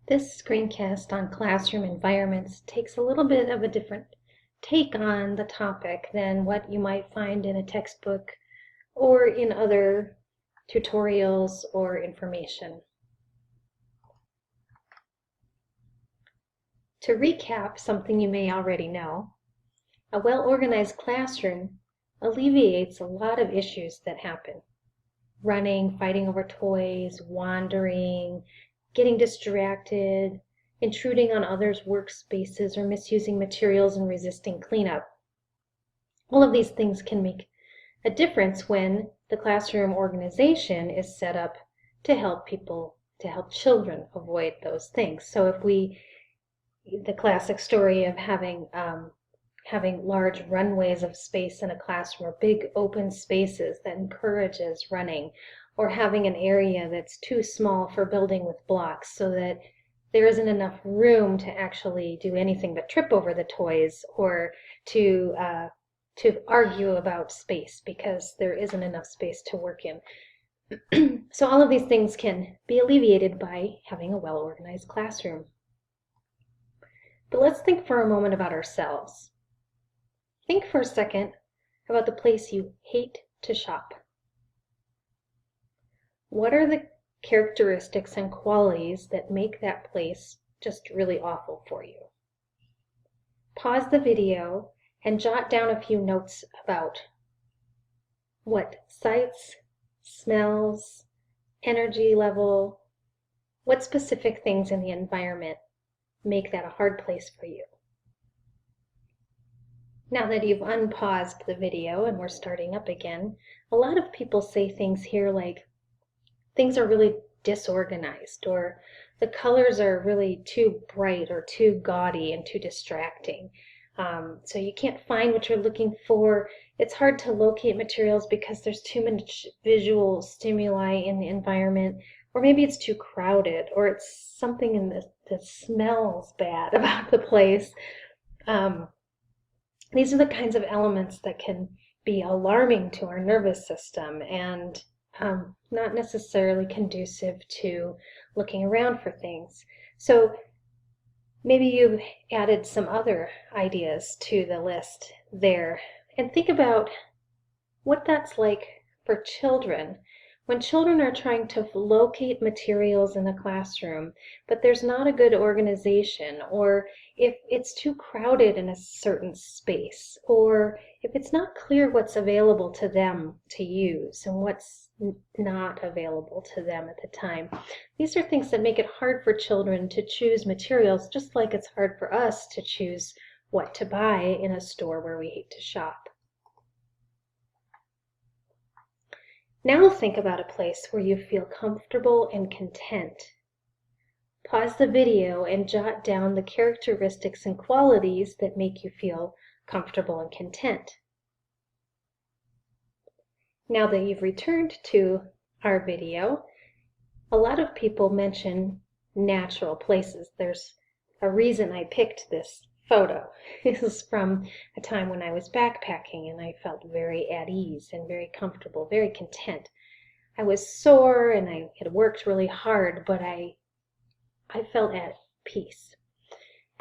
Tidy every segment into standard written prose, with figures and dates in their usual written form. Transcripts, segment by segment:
This screencast on classroom environments takes a little bit of a different take on the topic than what you might find in a textbook or in other tutorials or information. To recap something you may already know, a well-organized classroom alleviates a lot of issues that happen. Running, fighting over toys, wandering, getting distracted, intruding on others' workspaces, or misusing materials and resisting cleanup. All of these things can make a difference when the classroom organization is set up to help children avoid those things. So if the classic story of having large runways of space in a classroom or big open spaces that encourages running, or having an area that's too small for building with blocks so that there isn't enough room to actually do anything but trip over the toys or to argue about space because there isn't enough space to work in. So all of these things can be alleviated by having a well-organized classroom. But let's think for a moment about ourselves. Think for a second about the place you hate to shop. What are the characteristics and qualities that make that place just really awful for you? Pause the video and jot down a few notes about what sights, smells, energy level, what specific things in the environment make that a hard place for you. Now that you've unpaused the video and we're starting up again, a lot of people say things here like, things are really disorganized, or the colors are really too bright or too gaudy and too distracting. So you can't find what you're looking for. It's hard to locate materials because there's too much visual stimuli in the environment, or maybe it's too crowded, or it's something in that smells bad about the place. These are the kinds of elements that can be alarming to our nervous system and not necessarily conducive to looking around for things. So maybe you've added some other ideas to the list there, and think about what that's like for children. When children are trying to locate materials in the classroom, but there's not a good organization, or if it's too crowded in a certain space, or if it's not clear what's available to them to use and what's not available to them at the time. These are things that make it hard for children to choose materials, just like it's hard for us to choose what to buy in a store where we hate to shop. Now think about a place where you feel comfortable and content. Pause the video and jot down the characteristics and qualities that make you feel comfortable and content. Now that you've returned to our video, a lot of people mention natural places. There's a reason I picked this photo. This is from a time when I was backpacking and I felt very at ease and very comfortable, very content. I was sore and I had worked really hard, but I felt at peace.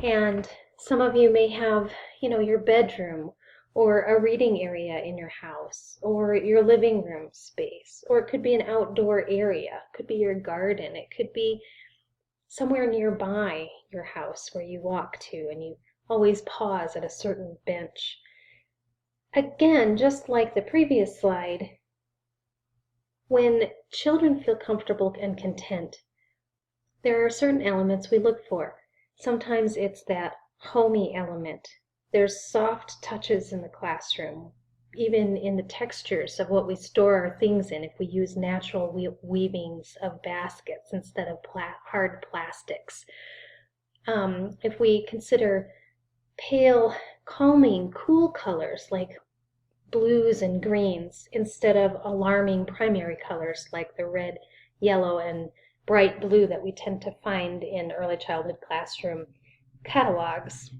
And some of you may have, your bedroom or a reading area in your house, or your living room space, or it could be an outdoor area, it could be your garden, it could be somewhere nearby your house where you walk to and you always pause at a certain bench. Again, just like the previous slide, when children feel comfortable and content, there are certain elements we look for. Sometimes it's that homey element. There's soft touches in the classroom, even in the textures of what we store our things in if we use natural weavings of baskets instead of hard plastics. If we consider pale, calming, cool colors like blues and greens instead of alarming primary colors like the red, yellow, and bright blue that we tend to find in early childhood classroom catalogs.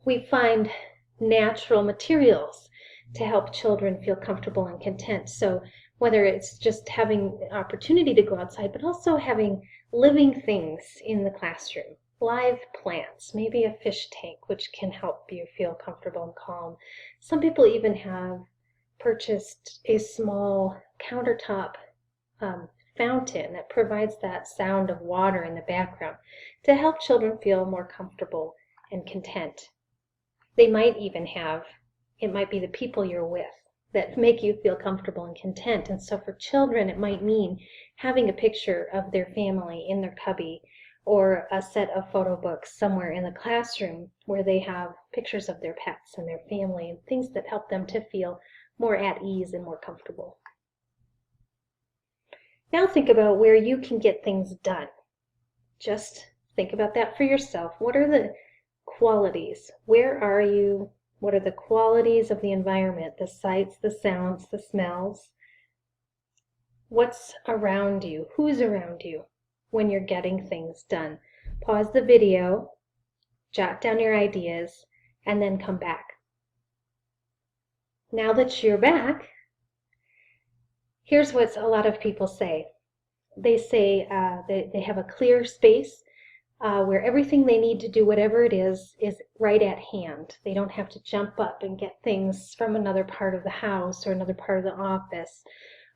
We find natural materials to help children feel comfortable and content. So whether it's just having the opportunity to go outside, but also having living things in the classroom, live plants, maybe a fish tank, which can help you feel comfortable and calm. Some people even have purchased a small countertop fountain that provides that sound of water in the background to help children feel more comfortable and content. They might even have, it might be the people you're with that make you feel comfortable and content. And so for children, it might mean having a picture of their family in their cubby or a set of photo books somewhere in the classroom where they have pictures of their pets and their family and things that help them to feel more at ease and more comfortable. Now think about where you can get things done. Just think about that for yourself. What are the qualities? Where are you? What are the qualities of the environment, the sights, the sounds, the smells? What's around you? Who's around you when you're getting things done? Pause the video, jot down your ideas, and then come back. Now that you're back, here's what a lot of people say. They say they have a clear space where everything they need to do, whatever it is right at hand. They don't have to jump up and get things from another part of the house or another part of the office.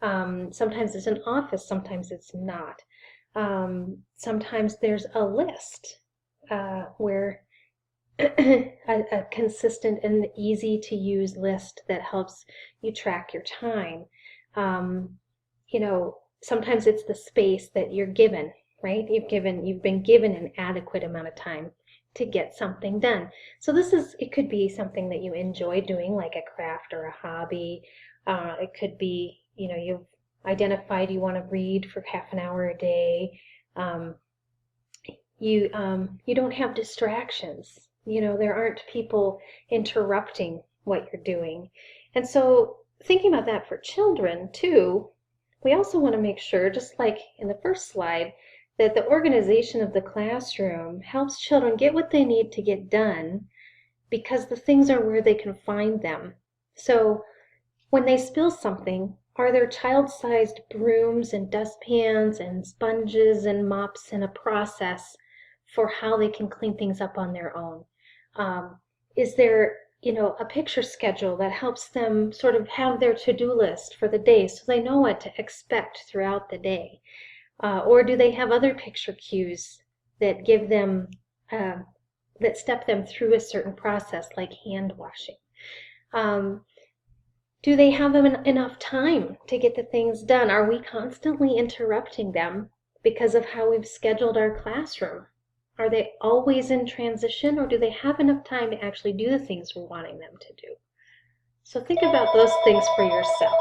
Sometimes it's an office, sometimes it's not. Sometimes there's a list where a consistent and easy to use list that helps you track your time. Sometimes it's the space that you're given, right? You've been given an adequate amount of time to get something done. So it could be something that you enjoy doing, like a craft or a hobby. It could be, you've identified you want to read for half an hour a day. You don't have distractions. There aren't people interrupting what you're doing. And so thinking about that for children too, we also want to make sure, just like in the first slide, that the organization of the classroom helps children get what they need to get done because the things are where they can find them. So when they spill something, are there child-sized brooms and dustpans and sponges and mops and a process for how they can clean things up on their own? Is there a picture schedule that helps them sort of have their to-do list for the day so they know what to expect throughout the day? Or do they have other picture cues that give them, that step them through a certain process like hand washing? Do they have enough time to get the things done? Are we constantly interrupting them because of how we've scheduled our classroom? Are they always in transition, or do they have enough time to actually do the things we're wanting them to do? So think about those things for yourself.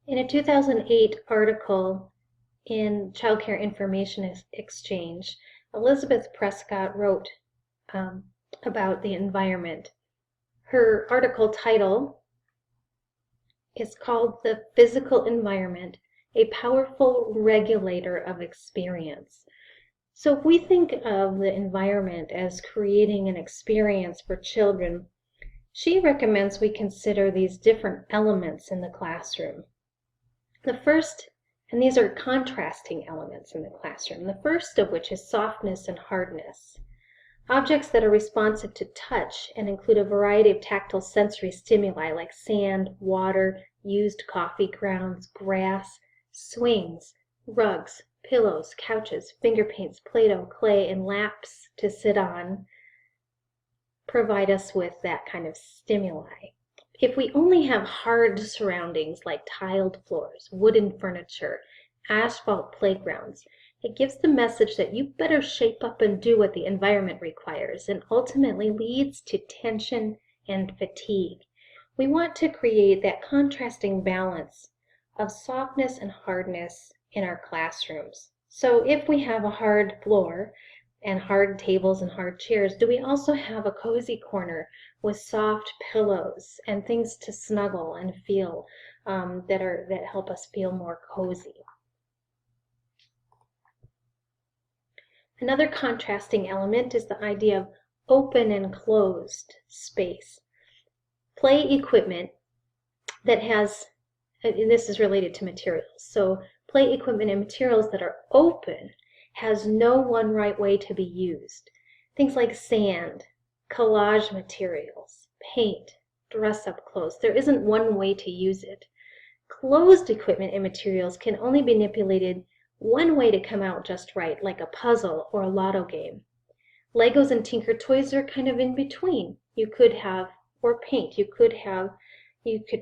In a 2008 article in Child Care Information Exchange, Elizabeth Prescott wrote about the environment. Her article title is called "The Physical Environment, a Powerful Regulator of Experience." So if we think of the environment as creating an experience for children, she recommends we consider these different elements in the classroom. The first, and these are contrasting elements in the classroom, the first of which is softness and hardness. Objects that are responsive to touch and include a variety of tactile sensory stimuli like sand, water, used coffee grounds, grass, swings, rugs, pillows, couches, finger paints, Play-Doh, clay, and laps to sit on provide us with that kind of stimuli. If we only have hard surroundings like tiled floors, wooden furniture, asphalt playgrounds, it gives the message that you better shape up and do what the environment requires, and ultimately leads to tension and fatigue. We want to create that contrasting balance of softness and hardness in our classrooms. So if we have a hard floor and hard tables and hard chairs, do we also have a cozy corner with soft pillows and things to snuggle and feel that help us feel more cozy? Another contrasting element is the idea of open and closed space. Play equipment that has and this is related to materials. So play equipment and materials that are open has no one right way to be used. Things like sand, collage materials, paint, dress-up clothes. There isn't one way to use it. Closed equipment and materials can only be manipulated one way to come out just right, like a puzzle or a lotto game. Legos and Tinker Toys are kind of in between. You could have, or paint, you could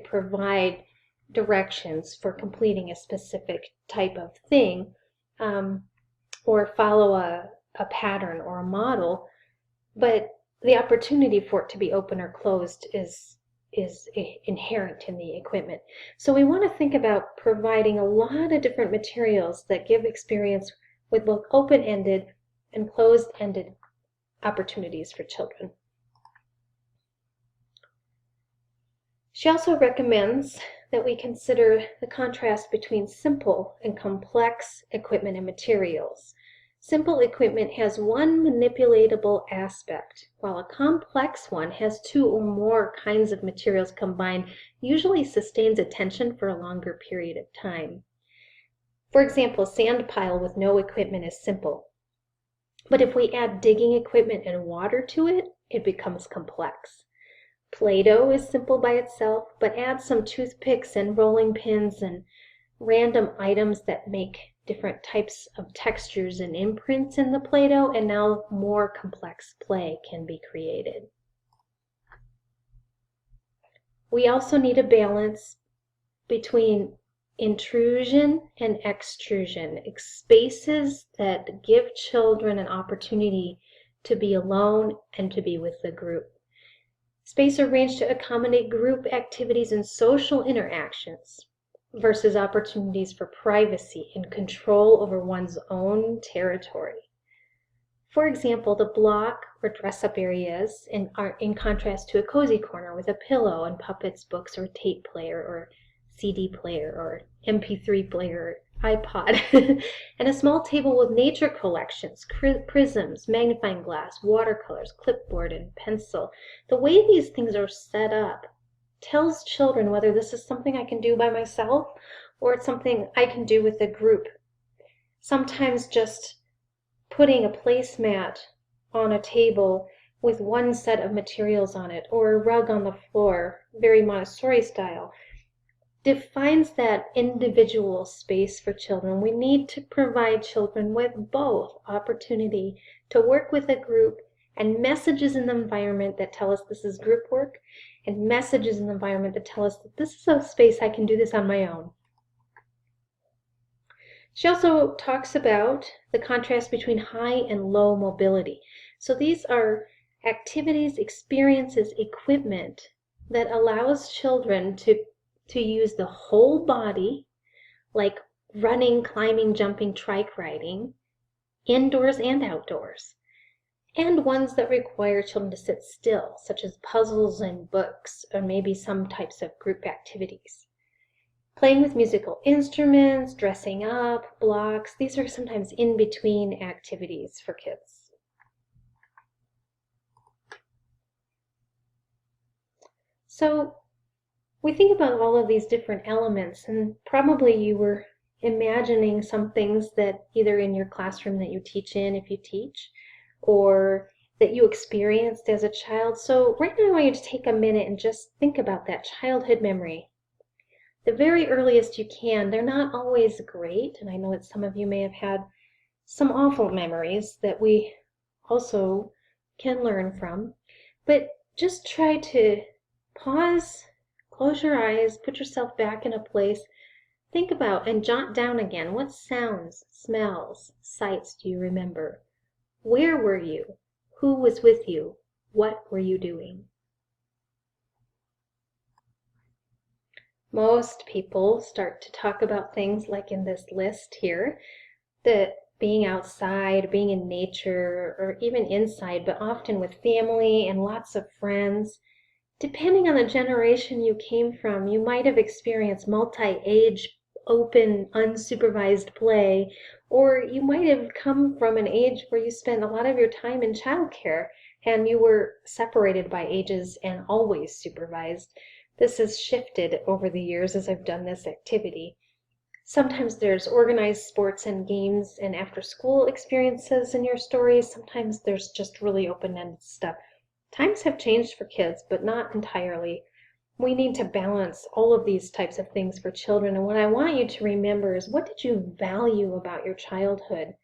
provide directions for completing a specific type of thing, or follow a pattern or a model, but the opportunity for it to be open or closed is inherent in the equipment. So we want to think about providing a lot of different materials that give experience with both open-ended and closed-ended opportunities for children. She also recommends that we consider the contrast between simple and complex equipment and materials. Simple equipment has one manipulatable aspect, while a complex one has two or more kinds of materials combined, usually sustains attention for a longer period of time. For example, a sand pile with no equipment is simple. But if we add digging equipment and water to it, it becomes complex. Play-Doh is simple by itself, but add some toothpicks and rolling pins and random items that make different types of textures and imprints in the Play-Doh, and now more complex play can be created. We also need a balance between intrusion and extrusion, spaces that give children an opportunity to be alone and to be with the group. Space arranged to accommodate group activities and social interactions versus opportunities for privacy and control over one's own territory. For example, the block or dress-up areas are in contrast to a cozy corner with a pillow and puppets, books, or tape player, or CD player, or MP3 player, iPod, and a small table with nature collections, prisms, magnifying glass, watercolors, clipboard, and pencil. The way these things are set up tells children whether this is something I can do by myself or it's something I can do with a group. Sometimes just putting a placemat on a table with one set of materials on it, or a rug on the floor, very Montessori style, defines that individual space for children. We need to provide children with both opportunity to work with a group and messages in the environment that tell us this is group work, and messages in the environment that tell us that this is a space I can do this on my own. She also talks about the contrast between high and low mobility. So these are activities, experiences, equipment that allows children to use the whole body, like running, climbing, jumping, trike riding, indoors and outdoors, and ones that require children to sit still, such as puzzles and books, or maybe some types of group activities. Playing with musical instruments, dressing up, blocks, these are sometimes in-between activities for kids. So we think about all of these different elements, and probably you were imagining some things that either in your classroom that you teach in, if you teach, or that you experienced as a child. So right now I want you to take a minute and just think about that childhood memory. The very earliest you can. They're not always great, and I know that some of you may have had some awful memories that we also can learn from, but just try to pause, close your eyes, put yourself back in a place, think about and jot down again, what sounds, smells, sights do you remember? Where were you? Who was with you? What were you doing? Most people start to talk about things like in this list here, that being outside, being in nature, or even inside, but often with family and lots of friends. Depending on the generation you came from, you might have experienced multi-age, open, unsupervised play, or you might have come from an age where you spent a lot of your time in childcare and you were separated by ages and always supervised. This has shifted over the years as I've done this activity. Sometimes there's organized sports and games and after-school experiences in your stories. Sometimes there's just really open-ended stuff. Times have changed for kids, but not entirely. We need to balance all of these types of things for children. And what I want you to remember is, what did you value about your childhood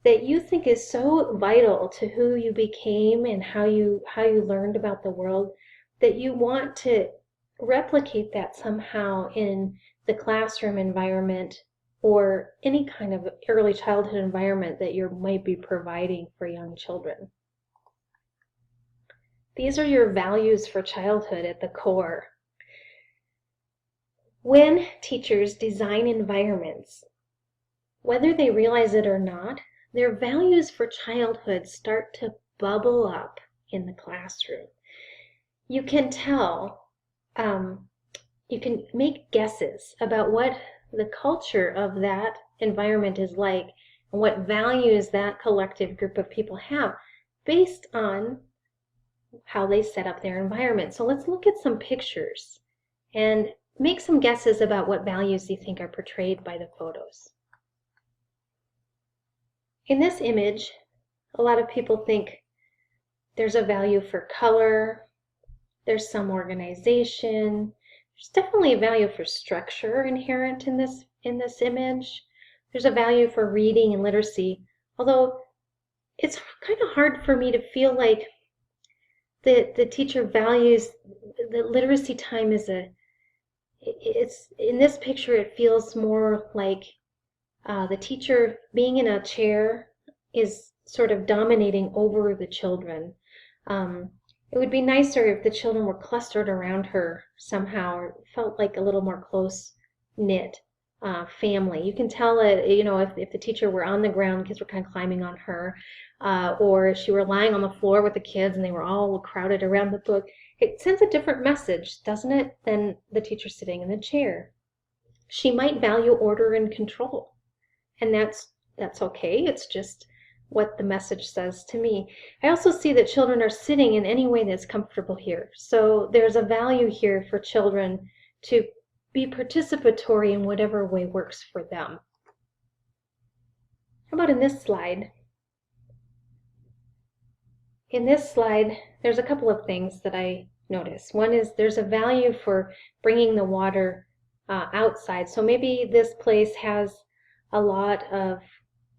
that you think is so vital to who you became and how you learned about the world, that you want to replicate that somehow in the classroom environment or any kind of early childhood environment that you might be providing for young children. These are your values for childhood at the core. When teachers design environments, whether they realize it or not, their values for childhood start to bubble up in the classroom. You can tell, you can make guesses about what the culture of that environment is like and what values that collective group of people have based on how they set up their environment. So let's look at some pictures and make some guesses about what values you think are portrayed by the photos. In this image, a lot of people think there's a value for color, there's some organization, there's definitely a value for structure inherent in this image. There's a value for reading and literacy, although it's kind of hard for me to feel like the teacher values the literacy time is it's in this picture it feels more like the teacher being in a chair is sort of dominating over the children. It would be nicer if the children were clustered around her somehow, or felt like a little more close-knit family. You can tell it, you know, if the teacher were on the ground, kids were kind of climbing on her, or if she were lying on the floor with the kids and they were all crowded around the book. It sends a different message, doesn't it, than the teacher sitting in the chair. She might value order and control, and that's okay. It's just what the message says to me. I also see that children are sitting in any way that's comfortable here. So there's a value here for children to be participatory in whatever way works for them. How about in this slide? In this slide, there's a couple of things that I notice. One is there's a value for bringing the water outside. So maybe this place has a lot of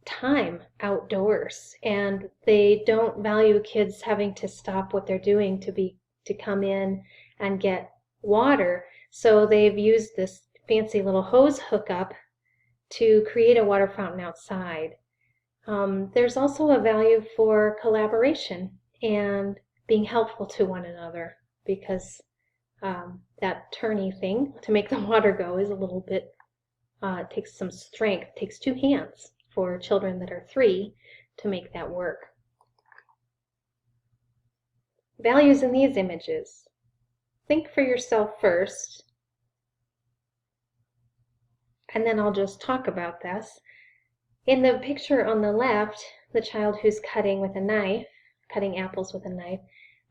time outdoors and they don't value kids having to stop what they're doing to come in and get water. So they've used this fancy little hose hookup to create a water fountain outside. There's also a value for collaboration and being helpful to one another, because that turny thing to make the water go is a little bit, it takes some strength, it takes two hands for children that are 3 to make that work. Values in these images. Think for yourself first, and then I'll just talk about this. In the picture on the left, the child who's cutting with a knife, cutting apples with a knife,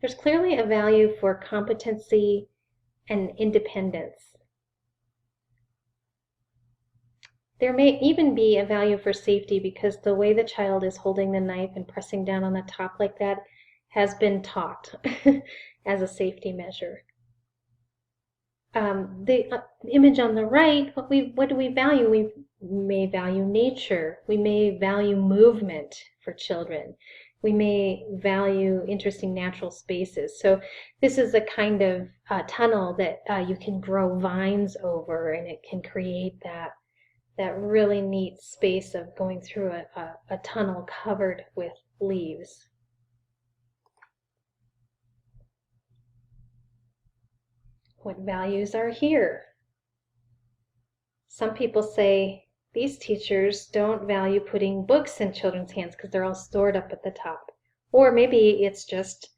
there's clearly a value for competency and independence. There may even be a value for safety, because the way the child is holding the knife and pressing down on the top like that has been taught as a safety measure. The image on the right, what do we value? We may value nature. We may value movement for children. We may value interesting natural spaces. So this is a kind of tunnel that you can grow vines over, and it can create that really neat space of going through a tunnel covered with leaves. What values are here? Some people say these teachers don't value putting books in children's hands because they're all stored up at the top. Or maybe it's just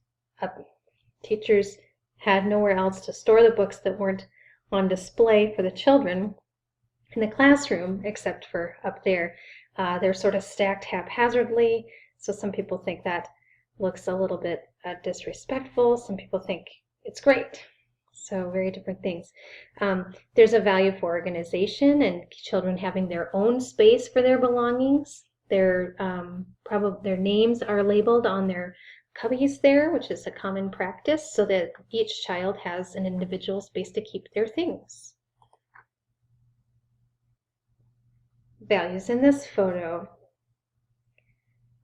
teachers had nowhere else to store the books that weren't on display for the children in the classroom, except for up there. They're sort of stacked haphazardly, so some people think that looks a little bit disrespectful. Some people think it's great. So very different things. There's a value for organization and children having their own space for their belongings. Their names are labeled on their cubbies there, which is a common practice, so that each child has an individual space to keep their things. Values in this photo.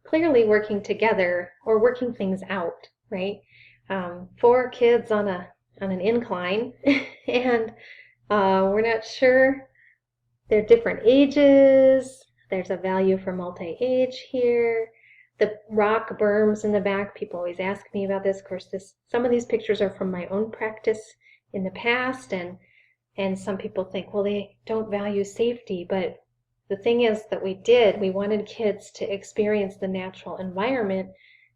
Clearly working together or working things out, right? 4 kids on an incline, and we're not sure. They're different ages. There's a value for multi-age here. The rock berms in the back, people always ask me about this. Of course, some of these pictures are from my own practice in the past, and some people think, well, they don't value safety, but the thing is that we wanted kids to experience the natural environment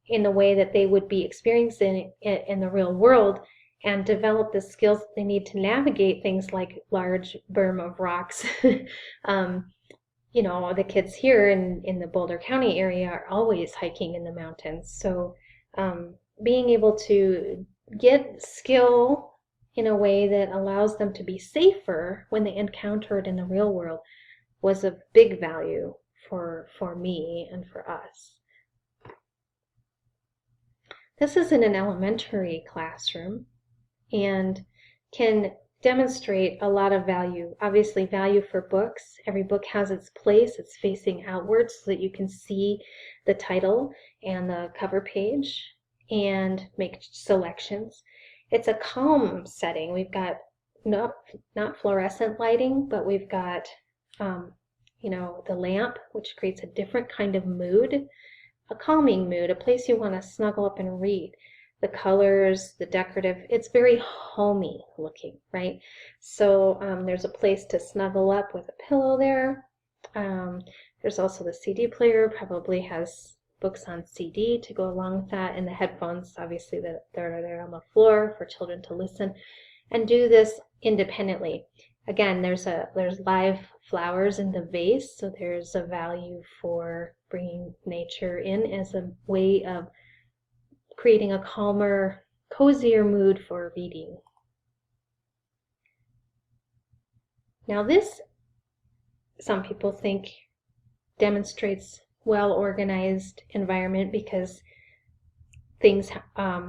in the way that they would be experiencing it in the real world, and develop the skills that they need to navigate things like large berm of rocks. You know, the kids here in the Boulder County area are always hiking in the mountains. So being able to get skill in a way that allows them to be safer when they encounter it in the real world was a big value for me and for us. This is in an elementary classroom and can demonstrate a lot of value. Obviously, value for books. Every book has its place. It's facing outwards so that you can see the title and the cover page and make selections. It's a calm setting. We've got not fluorescent lighting, but we've got you know, the lamp, which creates a different kind of mood, a calming mood, a place you want to snuggle up and read. The colors, the decorative, it's very homey looking, right? So there's a place to snuggle up with a pillow there. There's also the CD player, probably has books on CD to go along with that, and the headphones, obviously, that are there on the floor for children to listen and do this independently. Again, there's live flowers in the vase, so there's a value for bringing nature in as a way of creating a calmer, cozier mood for reading. Now this, some people think, demonstrates well-organized environment because things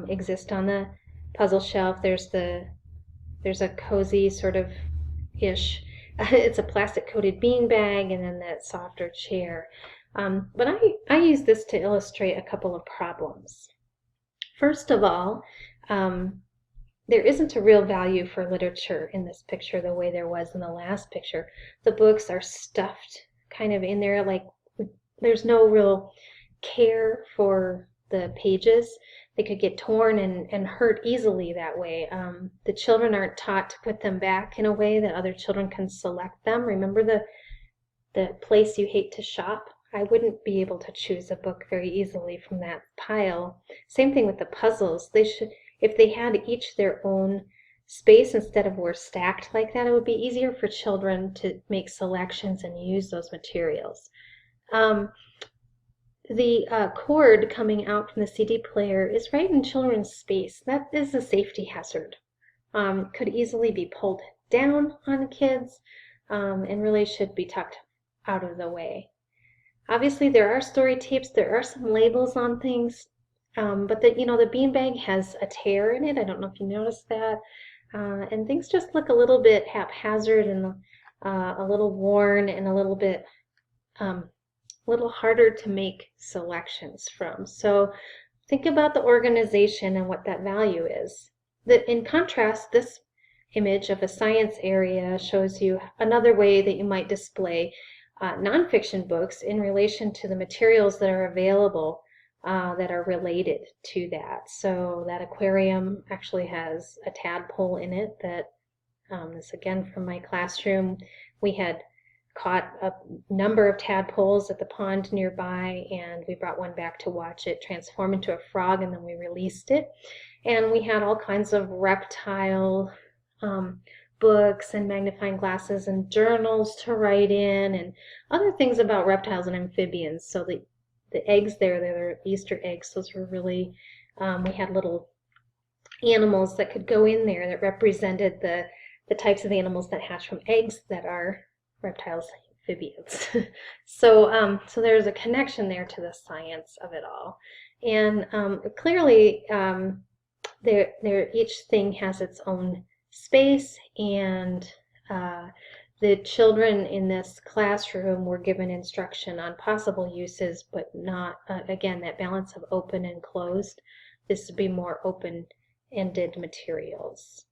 exist on the puzzle shelf. There's a cozy sort of ish. It's a plastic coated bean bag and then that softer chair. But I use this to illustrate a couple of problems. First of all, there isn't a real value for literature in this picture the way there was in the last picture. The books are stuffed kind of in there, like there's no real care for the pages. They could get torn and hurt easily that way. The children aren't taught to put them back in a way that other children can select them. Remember the place you hate to shop? I wouldn't be able to choose a book very easily from that pile. Same thing with the puzzles. They should, if they had each their own space instead of were stacked like that, it would be easier for children to make selections and use those materials. The cord coming out from the CD player is right in children's space. That is a safety hazard. Could easily be pulled down on kids and really should be tucked out of the way. Obviously, there are story tapes. There are some labels on things, but the beanbag has a tear in it. I don't know if you noticed that, and things just look a little bit haphazard and a little worn and a little bit harder to make selections from. So think about the organization and what that value is. In contrast, this image of a science area shows you another way that you might display nonfiction books in relation to the materials that are available that are related to that. So that aquarium actually has a tadpole in it that this again from my classroom. We had caught a number of tadpoles at the pond nearby, and we brought one back to watch it transform into a frog, and then we released it. And we had all kinds of reptile books and magnifying glasses and journals to write in and other things about reptiles and amphibians. So the eggs there, they're Easter eggs. Those were really, we had little animals that could go in there that represented the types of animals that hatch from eggs that are reptiles, amphibians. So there's a connection there to the science of it all. And clearly, each thing has its own space, and the children in this classroom were given instruction on possible uses, but not, again, that balance of open and closed. This would be more open-ended materials.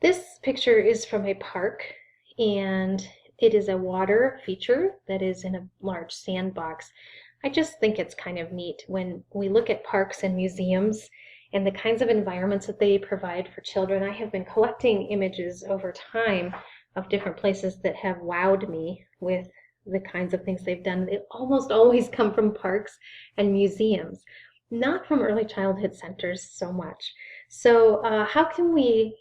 This picture is from a park, and it is a water feature that is in a large sandbox. I just think it's kind of neat when we look at parks and museums and the kinds of environments that they provide for children. I have been collecting images over time of different places that have wowed me with the kinds of things they've done. They almost always come from parks and museums, not from early childhood centers so much. So how can we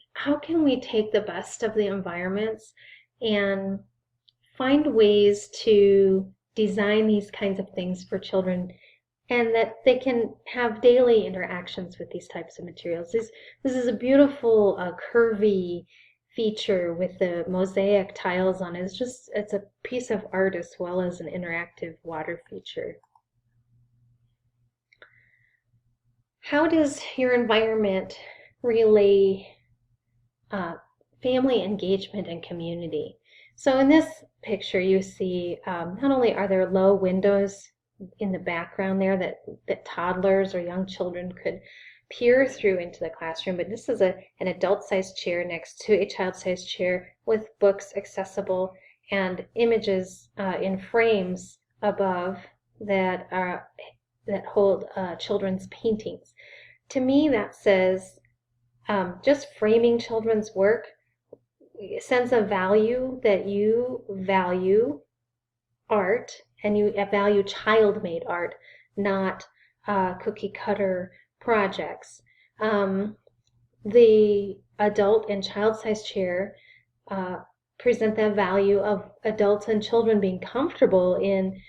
take the best of the environments and find ways to design these kinds of things for children, and that they can have daily interactions with these types of materials? This is a beautiful curvy feature with the mosaic tiles on it. It's a piece of art as well as an interactive water feature. How does your environment relay family engagement and community? So in this picture, you see not only are there low windows in the background there that toddlers or young children could peer through into the classroom, but this is an adult-sized chair next to a child-sized chair with books accessible and images in frames above that hold children's paintings. To me, that says just framing children's work sends a value that you value art, and you value child-made art, not cookie-cutter projects. The adult and child-sized chair present that value of adults and children being comfortable in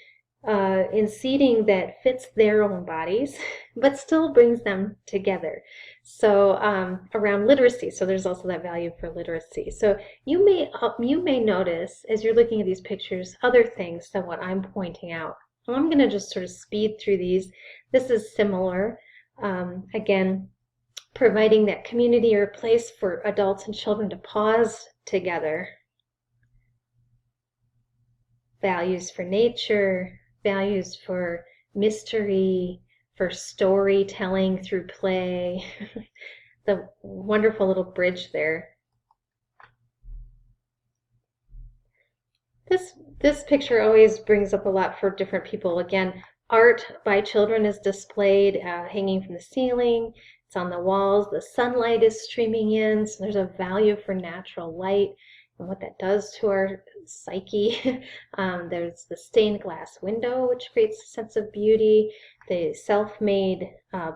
seating that fits their own bodies, but still brings them together. So around literacy, so there's also that value for literacy. So you may notice as you're looking at these pictures other things than what I'm pointing out. I'm going to just sort of speed through these. This is similar. Again, providing that community or place for adults and children to pause together. Values for nature, values for mystery, for storytelling through play. The wonderful little bridge there. This picture always brings up a lot for different people. Again, art by children is displayed, hanging from the ceiling. It's on the walls. The sunlight is streaming in, so there's a value for natural light and what that does to our psyche. There's the stained glass window, which creates a sense of beauty, the self-made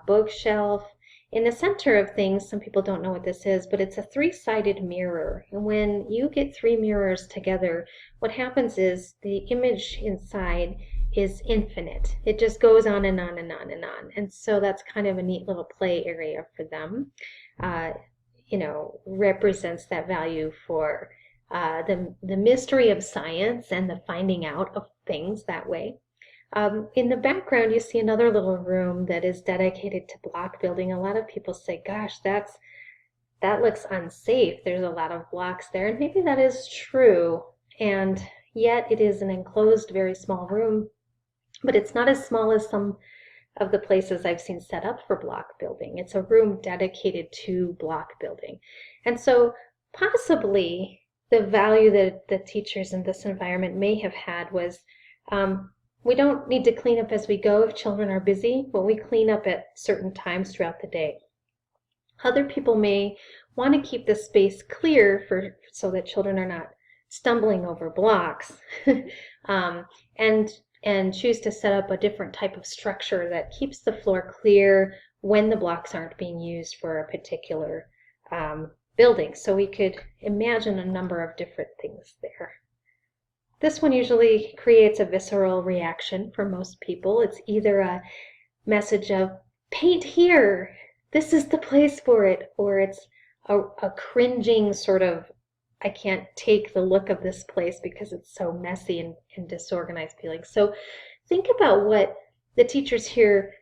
bookshelf. In the center of things, some people don't know what this is, but it's a three-sided mirror. And when you get three mirrors together, what happens is the image inside is infinite. It just goes on and on and on and on. And so that's kind of a neat little play area for them. Represents that value for the mystery of science and the finding out of things that way. In the background, you see another little room that is dedicated to block building. A lot of people say, gosh, that looks unsafe. There's a lot of blocks there. And maybe that is true. And yet it is an enclosed, very small room. But it's not as small as some of the places I've seen set up for block building. It's a room dedicated to block building. And so possibly the value that the teachers in this environment may have had was, we don't need to clean up as we go if children are busy, but we clean up at certain times throughout the day. Other people may want to keep the space clear so that children are not stumbling over blocks, and choose to set up a different type of structure that keeps the floor clear when the blocks aren't being used for a particular building. So we could imagine a number of different things there. This one usually creates a visceral reaction for most people. It's either a message of paint here, this is the place for it, or it's a cringing sort of, I can't take the look of this place because it's so messy and disorganized feeling. So think about what the teachers here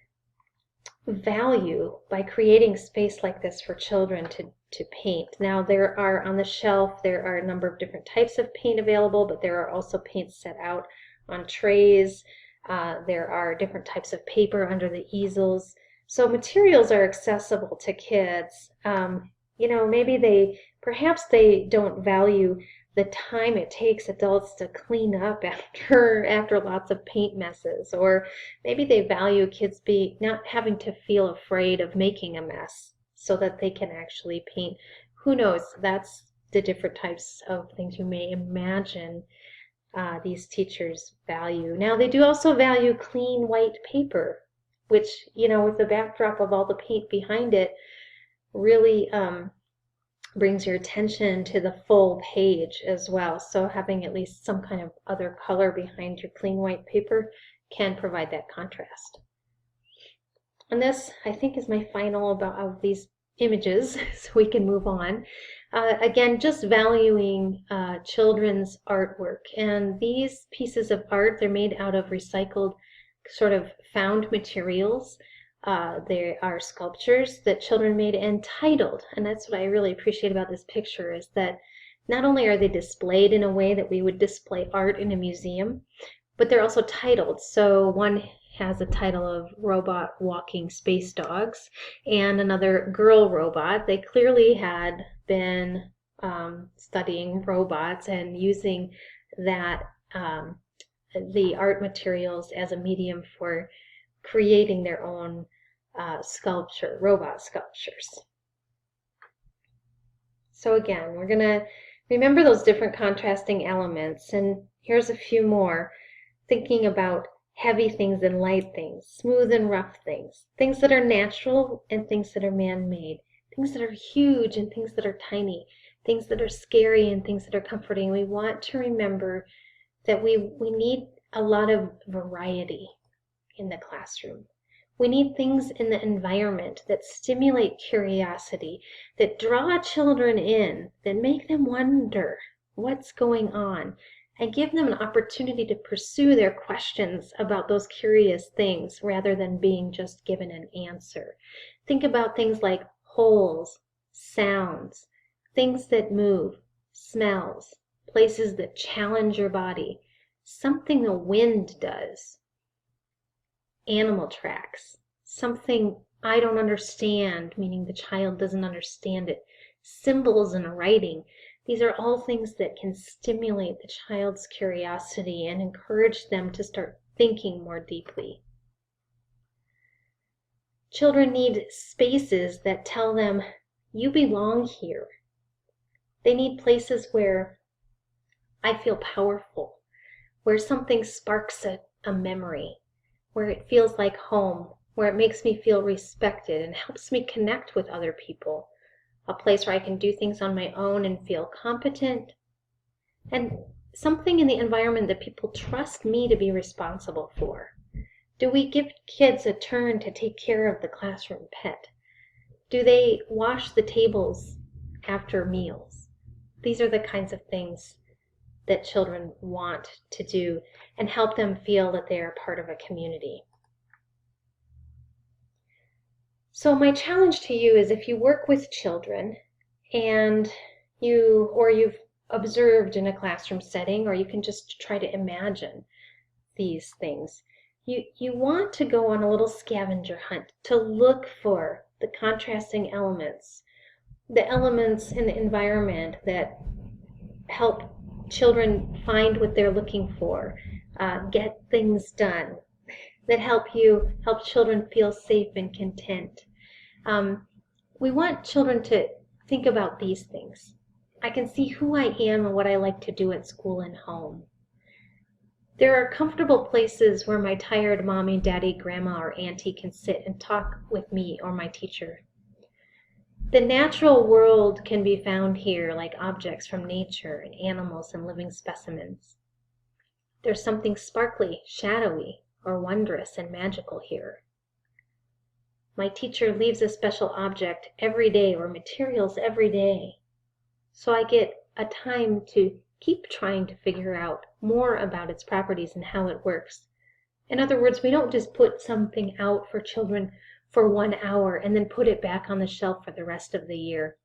value by creating space like this for children to paint. Now there are on the shelf, there are a number of different types of paint available, but there are also paints set out on trays. There are different types of paper under the easels. So materials are accessible to kids. You know, maybe perhaps they don't value the time it takes adults to clean up after lots of paint messes, or maybe they value kids not having to feel afraid of making a mess so that they can actually paint. Who knows? That's the different types of things you may imagine these teachers value. Now they do also value clean white paper, which, you know, with the backdrop of all the paint behind it, really brings your attention to the full page as well. So having at least some kind of other color behind your clean white paper can provide that contrast. And this, I think, is my final of these images, so we can move on. Again, just valuing children's artwork. And these pieces of art, they're made out of recycled, sort of found materials. There are sculptures that children made and titled, and that's what I really appreciate about this picture, is that not only are they displayed in a way that we would display art in a museum, but they're also titled. So one has a title of Robot Walking Space Dogs, and another Girl Robot. They clearly had been studying robots and using that the art materials as a medium for creating their own robot sculptures. So again, we're going to remember those different contrasting elements, and here's a few more. Thinking about heavy things and light things, smooth and rough things, things that are natural and things that are man-made, things that are huge and things that are tiny, things that are scary and things that are comforting. We want to remember that we need a lot of variety in the classroom. We need things in the environment that stimulate curiosity, that draw children in, that make them wonder what's going on, and give them an opportunity to pursue their questions about those curious things rather than being just given an answer. Think about things like holes, sounds, things that move, smells, places that challenge your body, something the wind does, animal tracks, something I don't understand, meaning the child doesn't understand it, symbols in writing. These are all things that can stimulate the child's curiosity and encourage them to start thinking more deeply. Children need spaces that tell them, you belong here. They need places where I feel powerful, where something sparks a memory, where it feels like home, where it makes me feel respected and helps me connect with other people, a place where I can do things on my own and feel competent, and something in the environment that people trust me to be responsible for. Do we give kids a turn to take care of the classroom pet? Do they wash the tables after meals? These are the kinds of things that children want to do and help them feel that they are part of a community. So my challenge to you is, if you work with children and you've observed in a classroom setting, or you can just try to imagine these things, you want to go on a little scavenger hunt to look for the contrasting elements, the elements in the environment that help children find what they're looking for, get things done, that help children feel safe and content. We want children to think about these things. I can see who I am and what I like to do at school and home. There are comfortable places where my tired mommy, daddy, grandma, or auntie can sit and talk with me or my teacher. The natural world can be found here, like objects from nature and animals and living specimens. There's something sparkly, shadowy, or wondrous and magical here. My teacher leaves a special object every day or materials every day. So I get a time to keep trying to figure out more about its properties and how it works. In other words, we don't just put something out for children for 1 hour and then put it back on the shelf for the rest of the year.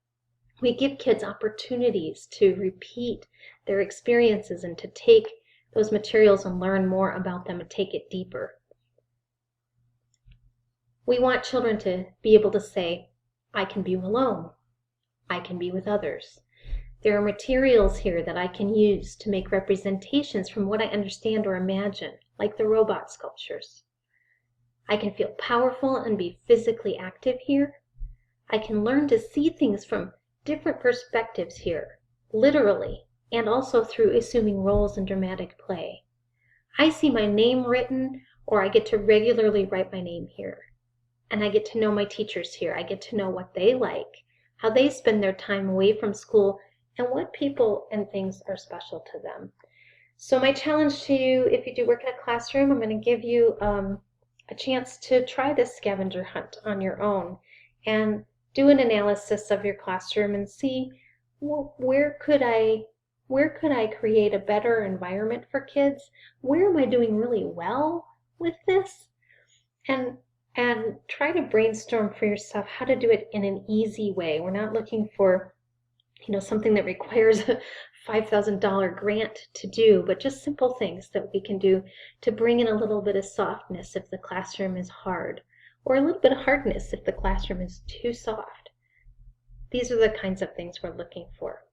We give kids opportunities to repeat their experiences and to take those materials and learn more about them and take it deeper. We want children to be able to say, I can be alone. I can be with others. There are materials here that I can use to make representations from what I understand or imagine, like the robot sculptures. I can feel powerful and be physically active here. I can learn to see things from different perspectives here, literally, and also through assuming roles in dramatic play. I see my name written, or I get to regularly write my name here. And I get to know my teachers here. I get to know what they like, how they spend their time away from school, and what people and things are special to them. So my challenge to you, if you do work in a classroom, I'm going to give you a chance to try this scavenger hunt on your own and do an analysis of your classroom and see, well, where could I create a better environment for kids? Where am I doing really well with this? And try to brainstorm for yourself how to do it in an easy way. We're not looking for, something that requires a $5,000 grant to do, but just simple things that we can do to bring in a little bit of softness if the classroom is hard, or a little bit of hardness if the classroom is too soft. These are the kinds of things we're looking for.